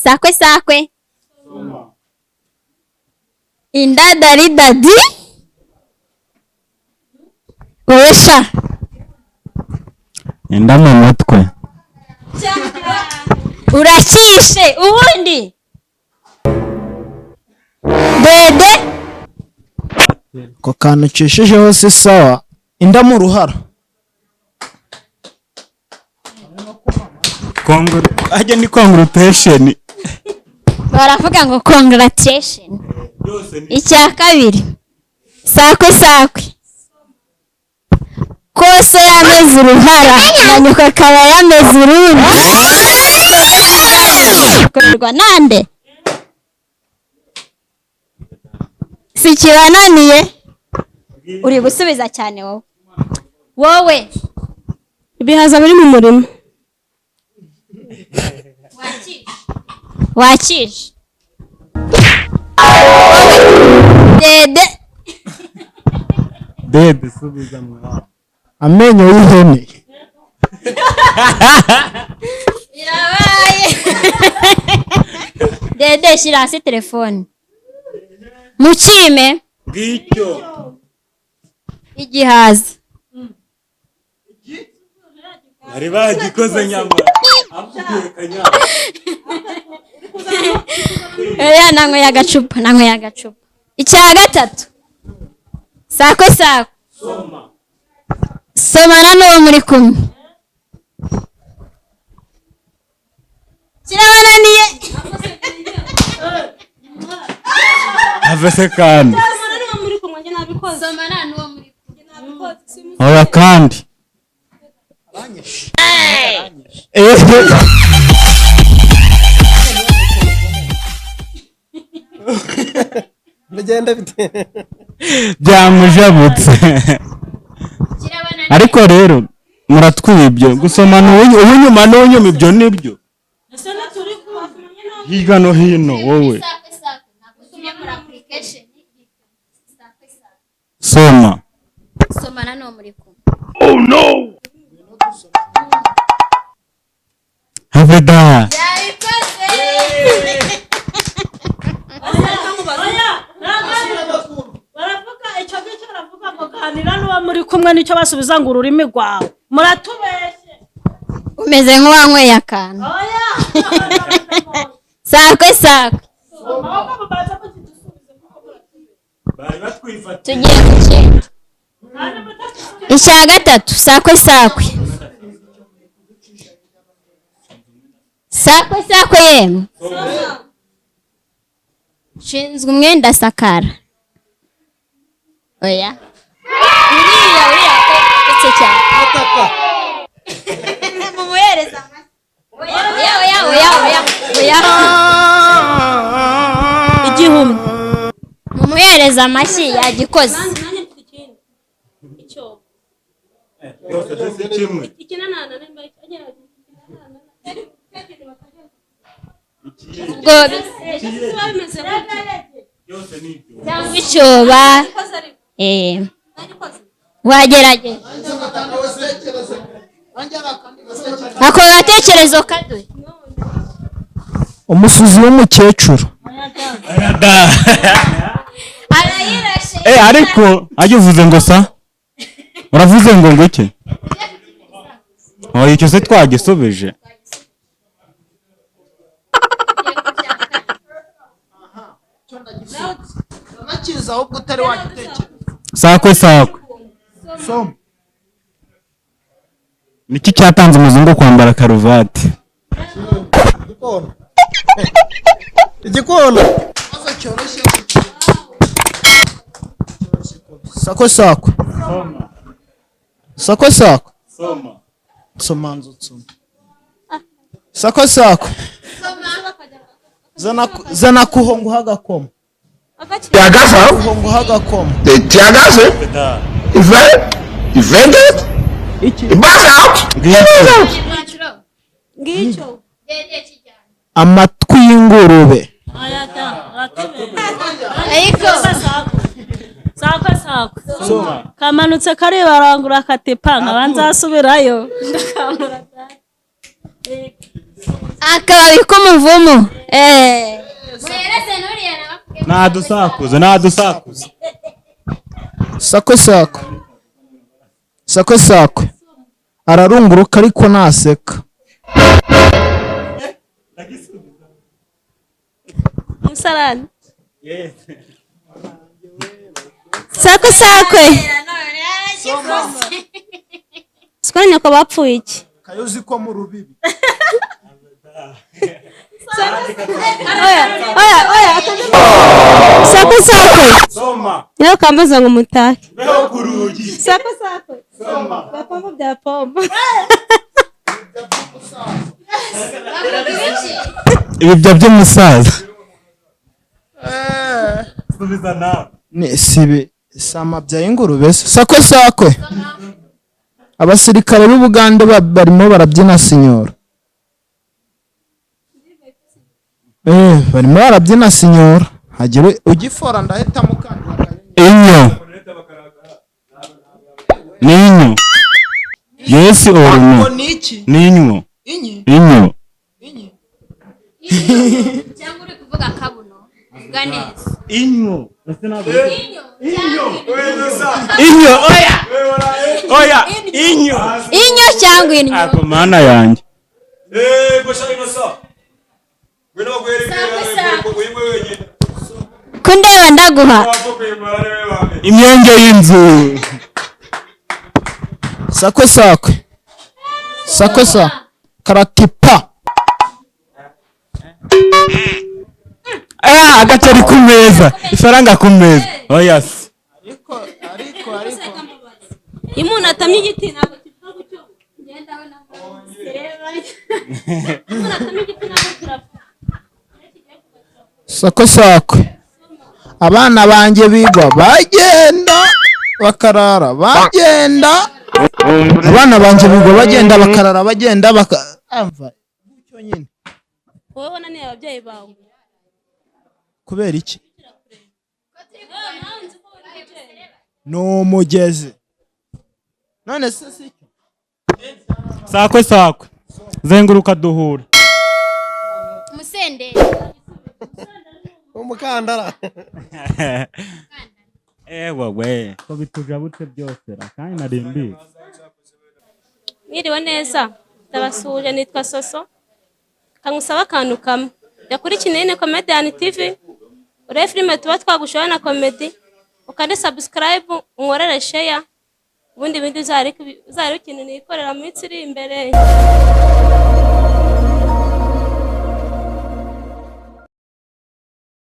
sakwe sakwe. Indadari dadi. Wesha. Inda mu mutwe. Uracishe ubundi. Dede. Ko kantu ucishijeho si sawa. Inda mu ruhara. Ajya ni congratulation. Baravuga ngo congratulation. Icya kabiri. Sakwe sakwe. Kose yameze uruhara na nyoko akaba yameze urundi. Korwa nande? Si kibananiye. Uri gusubiza cyane wowe. Wowe. Ibihaza biri mu murima. Wakishe. Dede. Dede subiza mwa. Amenyo y'ihene. Irabaye. Dede shira hasi telefone. Mucime. Ngicyo. Igihaza. Bari bagikoze nyama. Nango ya gacupa. Icya gatatu. Sakwe sakwe. Somana n'uwo muri kumwe. Kirabananiye. Avese kandi. Somana n'uwo muri kumwe. Oya kandi. Bigenda bite? Byamujabutse. Ariko rero muratwibye gusomana ubunyuma n'ubunyuma ibyo nibyo. Higa no hino wowe. Soma. Somana n'uwo muri kumwe. Oh no. Haveda. Muri kumwe nicyo basubiza ngo ururimi rwawe muratubeshye Umeze nk'uwanyweye akantu. Sakwe sakwe. Tugiye ku kintu. Icya gatatu. Sakwe sakwe. Sakwe sakwe yemwe. Shinzwe umwenda sakara. Oya. Uriya ndetse cyane. Mumuhereza amase. Oya. igihumbi Mumuhereza amashyi yagikoze. Cyangwa icyoba. Wagerageza. Ako gatekerezo kaduye. Umusuzi w'umukecuru. Arayirashe. Ariko agivuze ngo sa. Uravuze ngo ngwiki? Icyo se twagisobeje. Nakiza ahubwo utari wagitekereza. Sakwe sakwe. Soma. Niki cyatanze umuzungu kwambara karuvati? Igikona. Sakwe sakwe. Sakwe sakwe. Somanzo tsuma. Sakwe sakwe. Zana kuhongo hagakoma. Tiagaza? Kuhongo hagakoma. Tiagaza? Event? Back out! ngicyo Amatwi y'ingurube. Ariko sakwe kamanutse kari barangura katepanga banzasubirayo ndakamura akababi k'umuvumu. nadusakuze sako ararunguruka ariko naseka. Musarani. Sakwe. Sikora nyoko bapfuye iki? Kayuzi ko mu rubibi. Oya. Sakwe. soma Niyo kambaza ngo mutake. beho kurugi Sakwe. soma Bapombo bya pombo. ibyo by'umusaza subiza nawe Ni sibi sama bya ingurube. Sakwe. Abasirikare b'Ubugande barimo barabyina sinyora. Barimo barabyina sinyora. Hagire ugifora ndahita mukandira. inyo ninyo yes or no Niki? ninyo Inyi? inyo Cyangwa uri kuvuga kabuno. Vuga neza. inyo inyo oya Inyo cyangwa inyo. ako mana yanjye Kundeba ndaguha. imyenge y'inzu Sakwe. Karatipa. agaceri ku meza ifaranga ku meza oya se Ariko. Iyo umuntu atamye igiti ntabwo kivuga gutyo. Umuntu atamye igiti ntabwo kirapfa. Sakwe. Abana banjye bigwa bagenda bakarara bagenda. Abana banjye bigwa bagenda bakarara bagenda amva gutyo nyine. Wowe wananiye ababyeyi bawe. Kubera iki? No mugeze. None se sicyo. sakwe zenguruka duhura Musende. Umukandara. we ko bitujabutse byose kandi narimbi Mwiriwe neza. Ndabasuje nitwa Soso. Kangusaba akantu kamwe. Yakurikirane Comedian TV. Ure filime tuba twagushoye na comedy. Ukande subscribe, unkorere share. Ubundi bindi uzari ikintu nikorera mu minsi iri imbere.